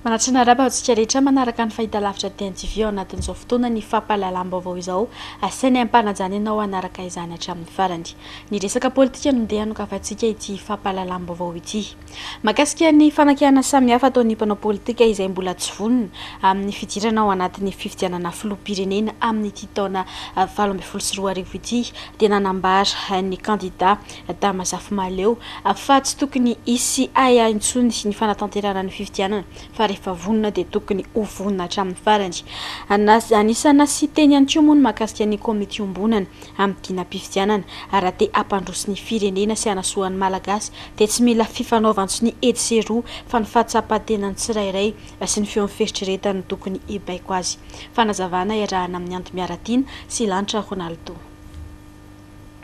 Manatrana raba antsika rehetra manaraka ny fahitalavitra TNTV ao anatin'izao fotoana ny fampahalalam-baovao izao asainy ampanajana ianao anaraka izany hatramin'ny farany. Ny resaka politika no ndeha anokavantsika ity fampahalalam-baovao ity. Mahakasika ny fanakiana samihafa ataon'ny mpanao politika izay mbola tsy vonona amin'ny fidirana ao anatin'ny fifidianana filoham-pirenena amin'ny ity taona 2024 ity dia nanambara ny kandida Tamasafy Maleo fa tsy tokony hisy aya intsony ny fanatanterana ny fifidianana fa rehefa vonona dia tokony ho vonona hatramin'ny farany. Anisana sy teny ihany koa moa ny mahakasika ny komity ombonana amin'ny dinam-pifidianana raha te hampandroso ny firenena sy hanasoan'ny malagasy dia tsy mila fifanaovantsy ny edy sy roa fa ny fahatsapatena ny tsirairay sy ny feon'ny feritrereta no tokony hibaiko azy. Fanazavana iarahana amin'ny Anto Miaratiana sy Lanitra Ronaldo.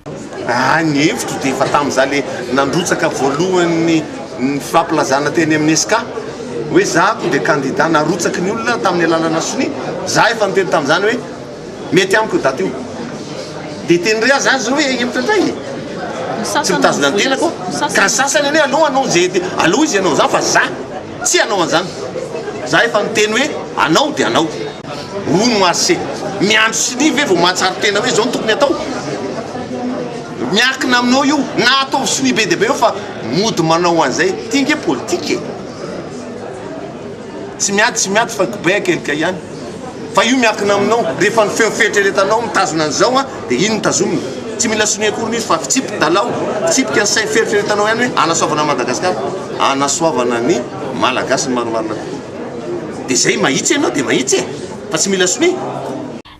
Ny hevitro dia efa tamin'izany le nandrotsaka voalohany ny fampilazana teny amin'ny SK hoe zako dia kandida narotsaky ny olona tamin'ny alalana soni za efa niteny tamin'izany hoe mety amiko daty io dia teny ry azy azy hoe hevitra indray tsy mitazona ny tenako ka sasany ane aloha anao zay aloha izy anao zany fa za tsy anao an'izany za efa niteny hoe anao dia anao ono marché miandro sini ve vao mahatsara tena hoe zao no tokony atao miakina aminao io na ataovy soni be dia be eo fa mody manao an'izay tinge politika tsy miady fa gobay kelika ihany fa io miakina aminao rehefa ny feo feritrretanao mitazona an'izao dia ino mitazomina tsy mila soni akory izy fa fitsipika dalao fitsipika ny say feritrretanao ihany hoe anasoavana Madagasikara anasoavana ny malagasy ny maromarina dia zay mahitsy ianao dia mahitsy fa tsy mila soni.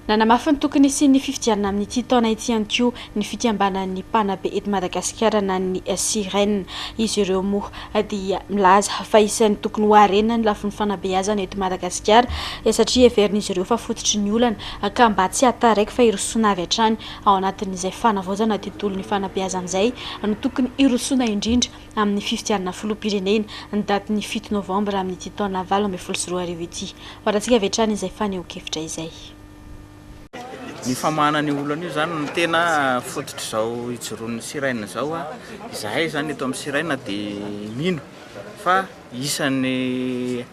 Nanamafy ny tokony sy ny fifidianana amin'ity taona ity ihany koa ny fikambanan'ny mpanabe eto Madagasikara na ny Sirène. Izy ireo moa dia milaza fa isan'ny tokony ho harena ny lafin'ny fanabeazana eto Madagasikara satria heverin'izy ireo fa fototry ny olana ka mba tsy hataraiky fa hirosoana avy hatrany ao anatin'izay fanavaozana tontolon'ny fanabeazana izay no tokony hirosoana indrindra amin'ny fifidianana filoham-pirenena ny daty ny 7 Novambra amin'ity taona 2024 ity. Horantsika avy hatrany izay faneho-kevitra izay. Ny famanany olana io zany ny tena fototry zao ijoroan'ny Sirène zao izahay zany eto amin'ny Sirène dia mino fa isan'ny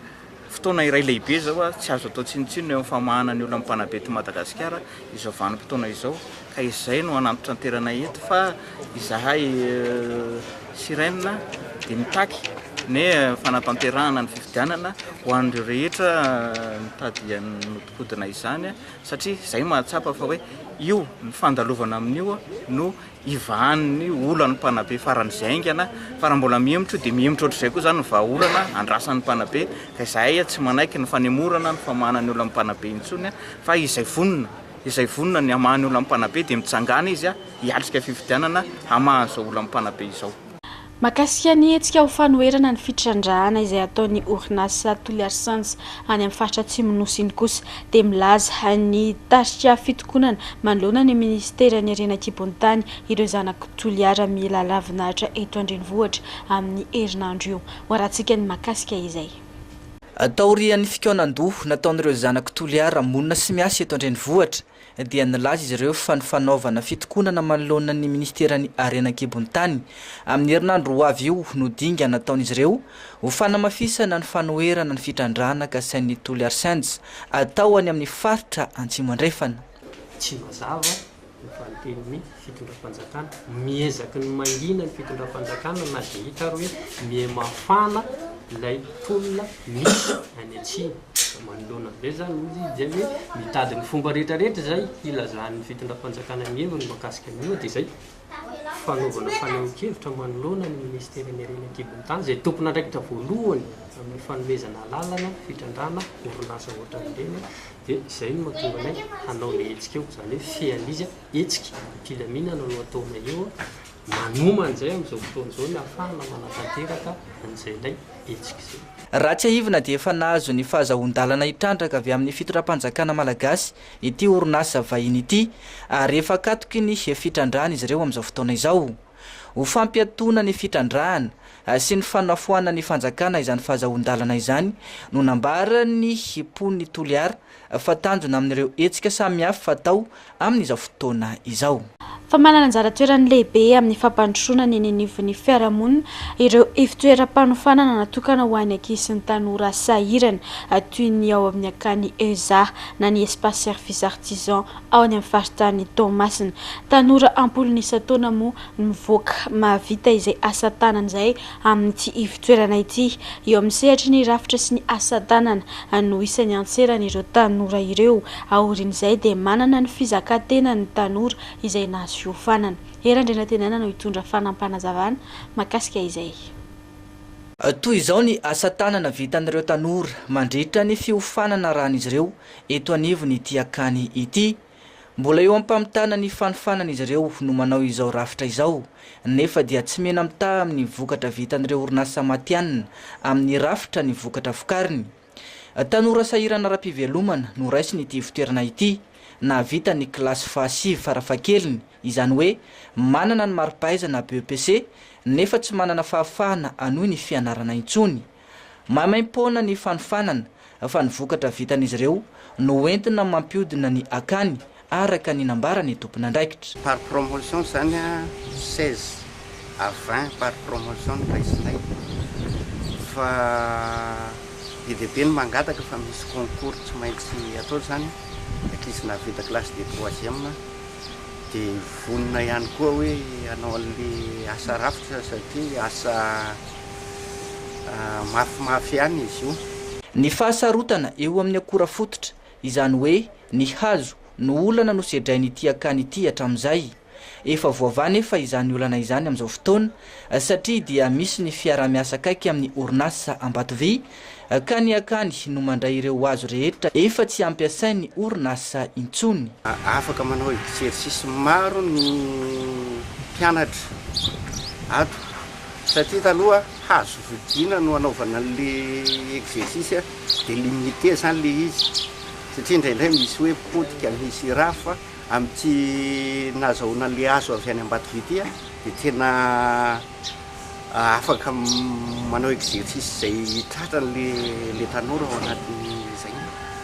fotoana iray lehibe zao tsy azo atao tsinitsino eo amin'ny famanany olona mpanabe eto Madagasikara izao vanim-potoana izao ka izay no anantitra anterana eto fa izahay Sirène dia mitaky ny fanatanterahana ny fifidianana ho an'ireo rehetra mitady nodikodina izany satria izay mahatsapa fa hoe io ny fandalovana amin'io no ivahan'ny olana mpanabe faran'izay aingana fa raha mbola miemotra dia miemotra ohatr'izay koa zany ny vahaolana andrasan'ny mpanabe ka izahay tsy manaiky ny fanemorana ny famanany olona mpanabe intsony fa izay vonona ny amahany olona mpanabe dia mitsangana izy hiatrika fifidianana amahan'izao olona mpanabe izao. Mahakasika ny hetsika ho fanoherana ny fitrandrahana izay ataon'ny orinasa Toliarsands any amin'ny faritra Atsimo Nosy iny kosa dia milaza ny tarika fitokonana manoloana ny ministera ny Renakibontany ireo zanaka Toliara mila lavinahitra eto andrenivohitra amin'ny herinandro io. Horantsika ny mahakasika izay. Taorian'ny fikaonan-doha nataon'ireo zanaka Toliara monina sy miasa eto andrenivohitra dia nilaza izy ireo fa ny fanaovana fitokonana manoloana ny ministeran'ny Renakibontany amin'ny herinandro ho avy io no dinga nataon'izy ireo ho fanamafisana ny fanoherana ny fitrandrahana ka sain'ny Toliarsands atao any amin'ny faritra Atsimo andrefana. Tsy mazava ny fanteniny fitondram-panjakana miezaky ny mangina ny fitondram-panjakana na dia hita hoe mihamafana ilay tolona misy any Atsimo manoloana be zany izy dia hoe mitady ny fomba rehetrarehetra zay ilazan'ny fitondram-panjakana miheviny mahakasika an'io dia zay fanaovana faneho-kevitra manoloana ny ministeran'ny Renakibontany zay tompona andraikitra voalohany amin'ny fanomezana lalana fitrandrahana orinasa ohatran'ireny dia izay no mahatonga anay hanao ny hetsika eo zany hoe fean'izy hetsika mpilaminana no ataona eo manoma an'izay amin'izao fotoana izao ny ahafahana manatanteraka an'izay ilay hetsika izay. Raha tsy ahivana dia efa nahazo ny fahazahon-dalana hitrandraka avy amin'ny fitondram-panjakana malagasy ity orinasa vahiny ity ary efa katoky ny fitrandrahana izy ireo amin'izao fotoana izao. Ho fampiatoana ny fitrandrahana sy ny fanafoana ny fanjakana izany fahazahoan-dalana izany no nambara ny hipony Toliara fa tanjona amin'ireo hetsika samihafa fatao amin'izao fotoana izao. Fa manana anjara toerany lehibe amin'ny fampandrosoana ny nenivon'ny fiarahamonina ireo ivitoeram-panofanana natokana ho an'ny ankizy sy ny tanora sahirana toy ny ao amin'ny akany EZA na ny espace service artisan ao any amin'ny faritany Toamasina. Tanora ampolonisa taona moa mivoaka mahavita izay asa tanana izay amin'ity ivitoerana ity. Eo amin'ny sehatra ny rafitra sy ny asa tanana no isan'ny antserana ireo tanora ireo. Aorian'izay dia manana ny fizakantena ny tanora izay nahazo fiofanana. Erandrena tenana no hitondra fanampanazavana makasika izay. Toy izao ny asa tanana vitan'ireo tanora mandritra ny fiofanana rahan'izy ireo eto anivony ity akany ity. Mbola eo ampamitana ny fanofanana izy ireo no manao izao rafitra izao, nefa dia tsy mena mitaha amin'ny vokatra vitan'ireo orinasa matianina amin'ny rafitra ny vokatra vokariny. Tanora sahirana ara-pivelomana no raisiny ity fitoerana ity na vita ny kilasy fahasivy farafahakeliny, izany hoe manana ny mari-pahaizana BEPC nefa tsy manana fahafahana anohy ny fianarana intsony. Maimaim-poana ny fanofanana fa ny vokatra vitan'izy ireo no entina mampiodina ny akany araka ny nambara ny tompon'andraikitra. Par promotion zany 16 à 20 par promotion raisinay fa be ny mangataka fa misy concours tsy maintsy atao zany ankizy navita classe de 3e dia vonina ihany koa hoe anao an'le asa rafitra satria asa mafimafy ihany izy io. Ny fahasarotana eo amin'ny akora fototra, izany hoe ny hazo no olana no sedrainy ity akany ity hatramin'izay. Efa voava nefa izany olana izany amin'izao fotoana satria dia misy ny fiara-miasa akaiky amin'ny orinasa Ambatovy ka ny akany no mandray ireo hazo rehetra efa tsy ampiasain'ny orinasa intsony. Afaka manao exercice maro ny mpianatra ato satria taloha hazo vidina no anaovana le exercice dia limité zany le izy satria indraindray misy hoe potika misy rafa amin'ity nahazahoana le hazo avy any Ambatovy ity dia tena afaka manao exercice zay tratrany le tanora ao anatin'izay.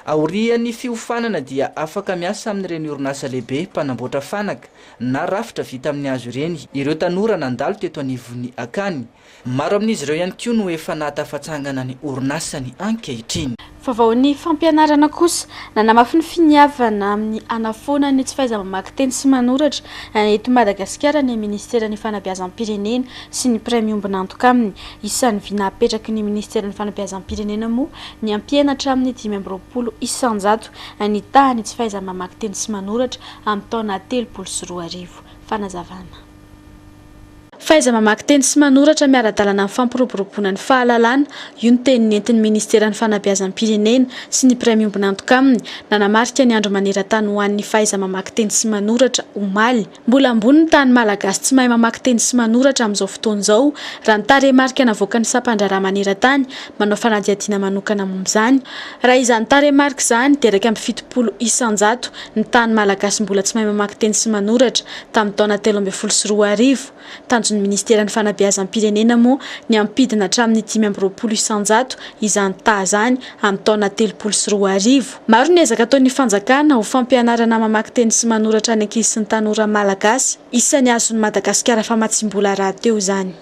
Aorian'ny fiofanana dia afaka miasa amin'ireny orinasa lehibe mpanamboatra fanaka na rafitra vita amin'ny hazo ireny ireo tanora nandalo teto anivony akany. Maro amin'izy ireo ihany koa no efa nahatafatsangana ny orinasa ny ankehitriny. Vaovao ny fampianarana kosa nanamafy ny finiavana amin'ny anafoana ny tsy fahaiza-mamaky teny sy manoratra eto Madagasikara ny Ministeran'ny Fanabeazam-pirenena sy ny Iray miombona antoka aminy. Isan'ny vy napetraky ny Ministeran'ny Fanabeazam-pirenena moa ny ampianatra amin'ny 520 isan-jato ny tahany tsy fahaiza-mamaky teny sy manoratra amin'ny taona 2024. Fanazavana. Fahaiza-mamaky teny sy manoratra miara-dalana amin'ny fampiroboroboana ny fahalalana, io ny teny nentin'ny Ministeran'ny Fanabeazam-pirenena sy ny Iray miombona antoka aminy nanamarika ny andro maneran-tany ho an'ny fahaiza-mamaky teny sy manoratra omaly. Mbola ambony ny tany malagasy tsy mahay mamaky teny sy manoratra amin'izao fotoana izao raha ny taremarika navoaka ny sampandra maneran-tany manao fanadihadiana manokana momba izany. Raha izany taremarika izany dia raika amin'ny 70 isan-jato ny tany malagasy mbola tsy mahay mamaky teny sy manoratra tamin'ny taona 2024. Tanjon'ny Ministeran'ny Fanabeazam-pirenena moa ny ampidina hatramin'ny 520 isan-jato izany taha izany amin'ny taona 2024. Maro ny ezaka ataon'ny fanjakana ho fampianarana mamaky teny sy manoratra ny ankizy sy ny tanora malagasy. Isan'ny azon'ny Madagasikara famatsim-bola rahateo izany.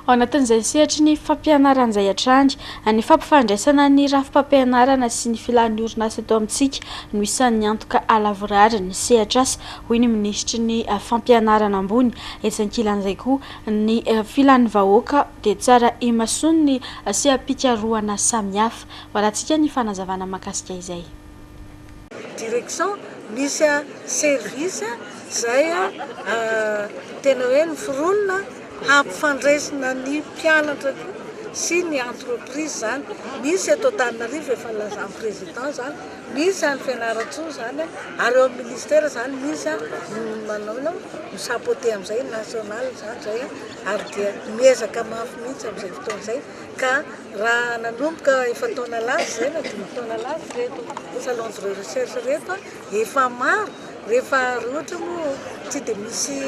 Ao anatin'izay sehatra ny fampianaran'izay hatrany ny fampifandraisana ny rafim-pampianarana sy ny filan'ny orinasa eto amintsika no isan'ny antoka alavorary ny sehatra asa hoy ny ministry ny fampianarana ambony. Esankilan'izay koa ny filan'ny vahoaka dia tsara imasony ny seha-pikarohana samihafa. Valantsika ny fanazavana makasika izay. Direction misy service zay tena hoe ny foronina hampifandraisana ny mpianatra sy ny entreprise zany. Misy eto Antananarivo efa lazan'ny président zany, misy any Fianaratsoa zany ary eo ministère zany misy manao misapote amin'izay national zany zay ary dia miezaka mafy mihitsy amin'izay fotoana izay ka raha nanomboka efa taona lasy zay na 5 taona lasy reto salon de recherche reto efa maro rehefa ohatra moa tsy dia misy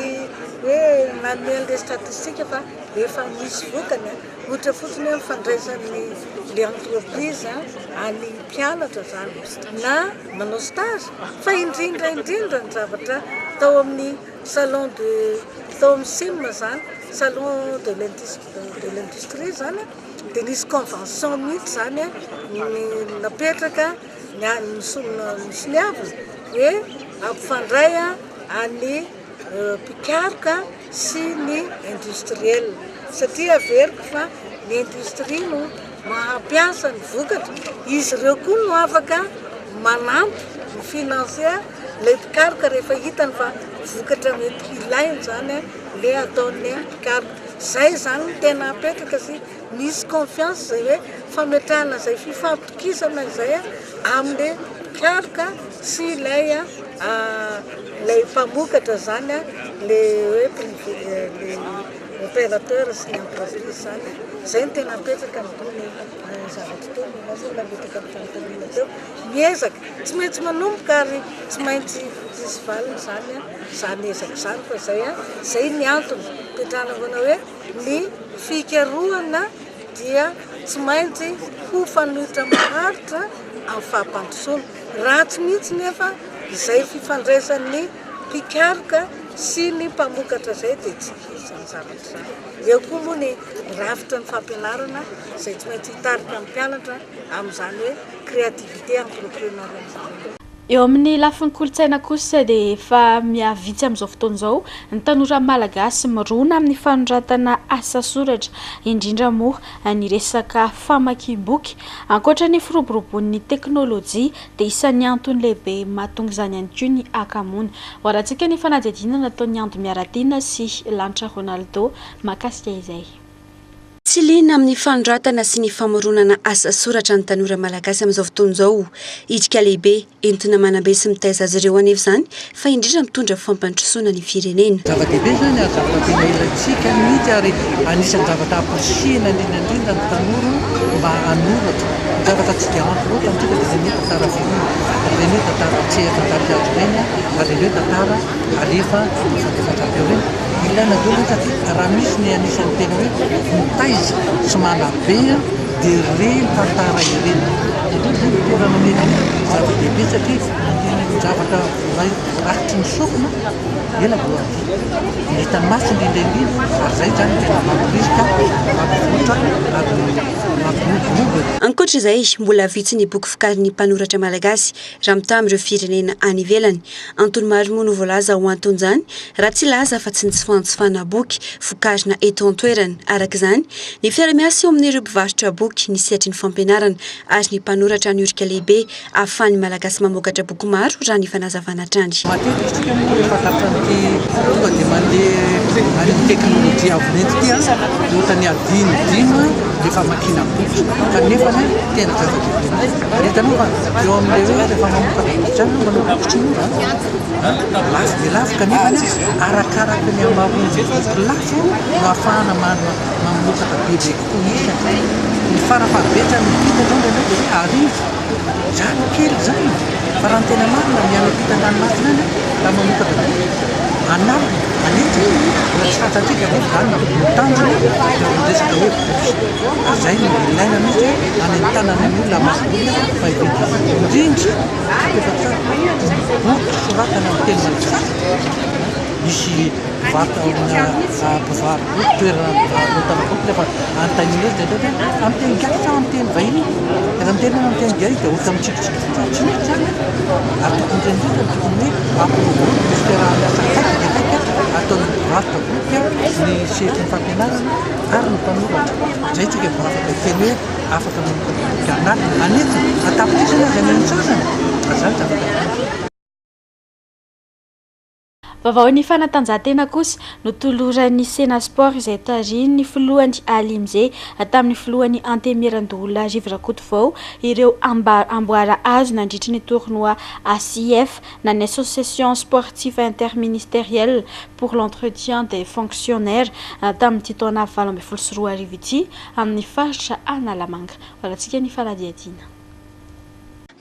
hoe manuel statistique fa efa misy vokany ohatra fotsiny hoe mifandraisan'ny le entreprise any mpianatra zany na manao stage fa indrindra ny zavatra tao amin'ny salon tao amin'ny sim zany salon de l'industrie zany dia nisy convention mihitsy zany napetraka ny soniavina hoe ampifandray any mpikaroka sy ny industriel satria averiko fa ny industrie no mahampiasa ny vokatra izy ireo koa no afaka manampy ny financier ilay mpikaroka rehefa hitany fa vokatra mety ilainy zany le ataon'ny mpikaroka zay zany no tena apetraka sy misy confiance zay hoe fametrahana zay fifampitokisana zay amle mpikaroka sy ilay mpamokatra zany le hoe le opérateur sy ny entreprise zany zay no tena apetraka ny zavatra teo nametaka ny fanontaniana teo miezaka tsy maintsy manomboka ary tsy maintsy isy valiny zany ezaka zany fa zay ny antony petrahana vana hoe ny fikarohana dia tsy maintsy ho fanohitra maharitra amin'ny fahampandrosoana ratsy mihitsy nefa izay fifandraisan'ny mpikaroka sy ny mpamokatra zay dia tsy izany zavatra zany eo koa moa ny rafitra ny fampianarana zay tsy maintsy hitarika amin'ny mpianatra amin'izany hoe créativité entrepreneuriale zany. Eo amin'ny lafin'ny kolontsaina kosa dia efa miavitsy amin'izao fotoana izao ny tanora malagasy mirona amin'ny fanoratana asa soratra indrindra moa ny resaka famakiam-boky ankoatra ny firoboroboan'ny teknôlôjia dia isan'ny antony lehibe mahatonga izany ihany koa ny akamoana. Horantsika ny fanadihadiana nataon'ny Ando Miaradina sy Lanitra Ronaldo mahakasika izay. Tsy liana amin'ny fanoratana sy ny famoronana asa soratra ny tanora malagasy amin'izao fotoana izao, hidika lehibe entina manambe sy mitaiza azy ireo anefa izany fa indrindra mitondra fampandrosoana ny firenena. Zava-dehibe zany ary zavatra tena ilaintsika mihitsy ary anisan'ny zavatra amposihana indrindra ny tanora mba hanoratra. Zavatra tsy dia ampy loatra amintsika dia ilay ny tantara firenena, tantara tseha-tantapiazo ireny ary ireo tantara alefa fatefatra be ireny. Ilaina daholo satria raha misy ny anisan'ny tena hoe mitaiza sy manabe dia ireny tantara ireny. Toerana mety zava-dehibe satria zavatra rakitry ny sofina ela voa ny hitan'ny maso indrindra ary zay zany tena mampirisika mampivoatra ary mampimobomobo. Ankoatra izay mbola vitsy ny boky vokarin'ny mpanoratra malagasy raha mita amin'ireo firenena any ivelany. Antony maro moa no voalaza ho anton'izany raha tsy laza fa tsy nitsifana boky vokarina eto an-toerana. Araka izany ny fiara-miasa eo amin'ireo mpivarotra boky ny sehatry ny fampianarana ary ny mpanoratra ny orika lehibe ahafahan'ny malagasy mamokatra boky maro raha ny fanazavana trandry. Matetika rehefa tapran'ity tonga dia mandeha any teknôlôjia avonenty ity ohatra ny adino rehefa makina boky kanefa tena zava-dehibe. Hitanao fa eo amin'ilay hoe rehefa mamokatra boky zany manao boky tsy mora lafo dia lafo kanefa arakaraka ny amaroan'ny boky lafo no ahafahana mamokatra bebe kokoa. Ny farafahabetsany pita zao dia arivo zany kely zany fa raha ny tena marina miala pitan-dranomasina any raha mamokatra analo anety raha tsy fantatsika zany mitanjona dia resaka hoe boky zay no ilaina mihitsy any amin'ny tanan'ny olona masoboka fa indrindra efa tsara boky soratana amin'ny teny malagasy. Misy mpivarotra mpivaroboky toerana mpivarotana boky rehefa antanin'ireo dia amin'ny teny gasy sa amin'ny teny vahiny rehefa miteny amin'ny teny gasy dia ohatra mitsikitsiky tsy mety zany ary tokony indrindra tokony hoe ampiroborobo misy toerana miasa ataon'ny mpivarotra boky ny sehatry ny fampianarana ary ny mpanoratra. Zay tsika vao afaka teny hoe afaka boky anaty anety atapitrisana azy any antsasany zany zavatra. Vaovao ny fanatanjahantena kosa no toloran'ny Sena Sport izay tariny filohan'ny Alimze tamin'ny filohan'ny Antemirandolona Rivrakotovao ireo amboara azo nandritra ny tournoi ACF na ny Association Sportive Interministérielle pour l'entretien des fonctionnaires tamin'ny taona 2024 ity amin'ny faritra Analamanga. Horantsika ny fanadihadiana.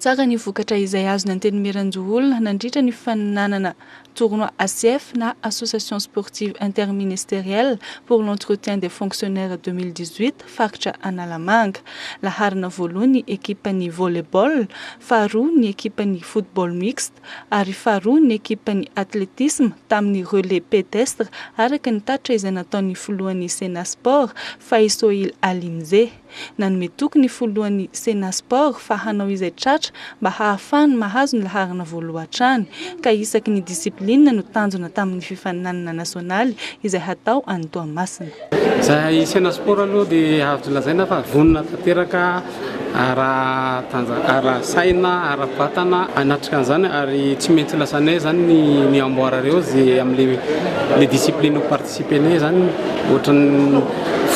tsara ny vokatra izay azony anteny miranjoolona nandritra ny faninanana tournoi ACF na Association Sportive Interministérielle pour l'entretien des fonctionnaires 2018 faritra Analamanga. Laharana voalohany ny ekipa ny volleyball, faharoa ny ekipa ny football mixte, ary faharoa ny ekipa ny athlétisme tamin'ny relais pédestre araka ny tatra izay nataon'ny filohan'ny Senasport Faisoil Alimze. Nanome toky ny filohan'ny Senasport fa hanao izay tratra mba hahafahany mahazo ny laharana voalohatrany ka isaky ny disiplinina no tanjona tamin'ny fifaninanana nasionaly izay hatao any Toamasina. Zahay Senasport aloha dia azo lazaina fa vonona tanteraka ara saina ara vatana anatrika an'izany ary tsy maintsy lasanay zany ny amboara reo zay am'le discipline participenay zany ohatran'ny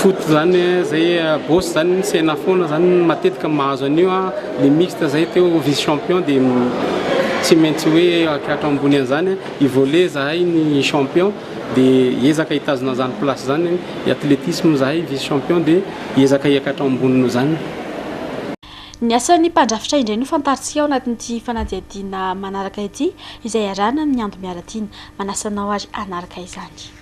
foot zany zay boss zany sena foana zany matetika mahazo an'io le mixte zay teo vice champion dia tsy maintsy hoe akatra ambony an'izany i volley zahay ny champion dia ezaka hitazona zany place zany i athlétisme zahay vice champion dia ezaka hiakatra ambonino zany. Ny asan'ny mpandrafitra indray no fantaritsika ao anatin'ity fanadihadiana manaraka ity izay arahana ny andro miaratiny manasanao ary anaraka izany.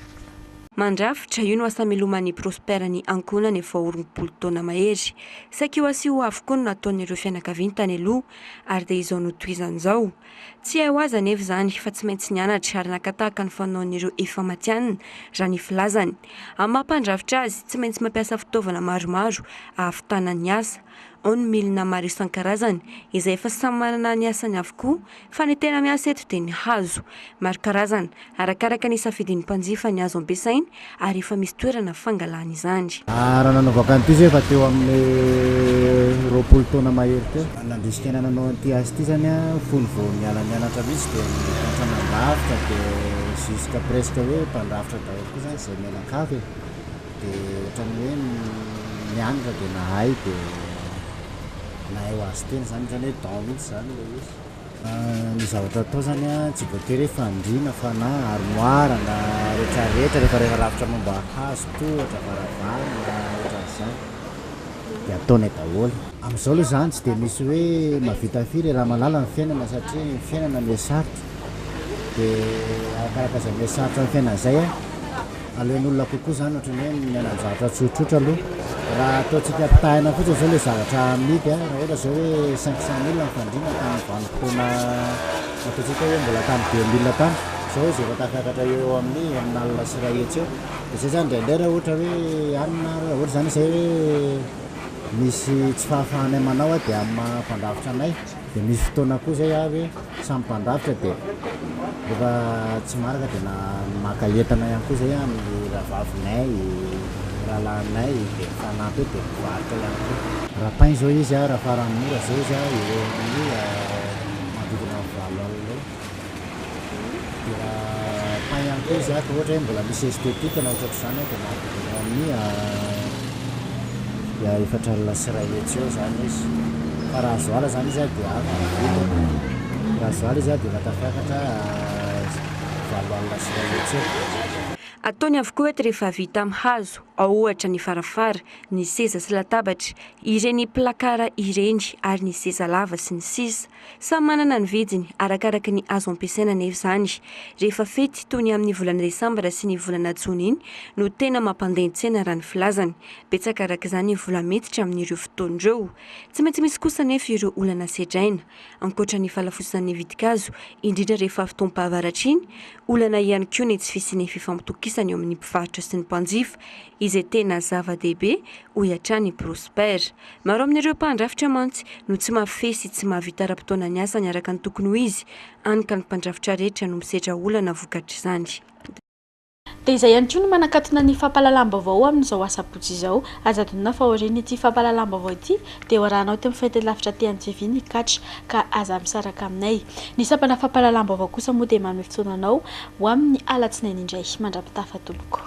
Mandrafitra io no asa miloman'ny Prosperany ankonany efa orompolo taona mahery. Saky io asa io avokoa no nataon'ireo fianakaviany tany aloha ary dia izao no tohizan'izao. Tsy hay ho aza nefa izany fa tsy maintsy nianatra ary nakatahaka ny fanaon'ireo efa matianina raha ny filazany. Amin'ny mampandrafitra azy tsy maintsy mampiasa fitaovana maromaro ahafitana ny asa. Ao ny milina maro isan-karazany izay efa samy manana ny asany avokoa fa ny tena miasa eto dia ny hazo maro karazana arakaraka ny safidin'ny mpanjifa ny hazo ampiasainy ary efa misy toerana fangalana izany. Raha nanaovaka an'ity zay efa teo amin'ny roapolo taona mahery teo. Nandrisika nanao an'ity asa ity zany fony vao mianatra mihitsy dia mianatra mandrafitra dia jusqu'à presque hoe mpandrafitra daholo koa zany izay mianakavy dia ohatrany hoe mianatra dia nahay dia nahay ho azy teny zany hoe dao mihitsy zany le izy. Ny zavatra atao zany tsy voatery hoe fandriana fa na armoire na rehetrarehetra rehefa rafitra momba hazo tohatra varavarana na ohatran'izany dia ataonay daholo. Amin'izao aloha zany tsy dia misy hoe mahavita firy raha malala ny fiainana satria ny fiainana mihasarotra dia arakaraka izay mihasarotra ny fiainana izay aleon'olona kokoa zany ohatrany hoe miaina ny zavatra tsotsotra aloha. Raha ataontsika pitahina fotsiny zao le zavatra amidy raha ohatra zao hoe 500 000 ny fandriana tamin'ny vanim-potoana ataontsika hoe mbola tamin'ny 2000 tany zao izy efa tafakatra eo amin'ny alina sy iray hetsy eo dia zay zany indraindray raha ohatra hoe anina raha ohatra zany izay hoe misy tsy fahafahanay manao dia amin'ny mpandrafitra anay dia misy fotoana koa zay hoe samy mpandrafitra dia rehefa tsy maraka dia maka entana ihany koa zay amin'ny rahavavinay rahalanay dia fanampy dia mivarotra ihany koa. Raha pain zao izy raha farany mora zao izy eo amin'ny manodidina 7 alina eo. Dia raha pain ihany koa izy ohatra hoe mbola misy estetika na ohatr'izany dia manodidina amin'ny 4 alina sy iray hetsy eo zany izy. Fa raha zoala zany izy dia raha zoala izy dia natafiakatra 7 alina sy iray hetsy eo. Ataony avokoa eto rehefa vita amin'ny hazo, ao ohatra ny farafara, ny seza sy latabatra, ireny plakara ireny ary ny seza lava sy ny sisa. Samy manana ny vidiny arakaraka ny hazo ampiasaina nefa izany. Rehefa fety toy ny amin'ny volana desambra sy ny volana jona iny no tena mampandeha-tsena raha ny filazany. Betsaka araka izany vola metitra amin'ireo fotoan'ireo. Tsy maintsy misy kosa nefa ireo olana sedraina. Ankoatra ny falafosan'ny vidikazo, indrindra rehefa fotoam-pahavaratra iny, olana ihany koa ny tsy fisian'ny fifampitokisana eo amin'ny mpivarotra sy ny mpanjifa izay tena zava-dehibe ho iatrany Prosper. Maro amin'ireo mpandrafitra mantsy no tsy mafesy tsy mahavita ra-potoana ny asany araka ny tokony ho izy, anka ny mpandrafitra rehetra no misedra olana vokatra izany. Dia izay ihany koa no manakatona ny fampahalalam-baovao amin'izao asabotsy izao. Aza adonina fa aoriana ity fampahalalam-baovao ity dia hoarahinao teo amin'ny fahitalavitra TNTV ny katra ka aza misaraka aminay. Ny sampana fampahalalam-baovao kosa moa dia manome fotoana anao ho amin'ny alatsinainy indray mandrapitafa toboko.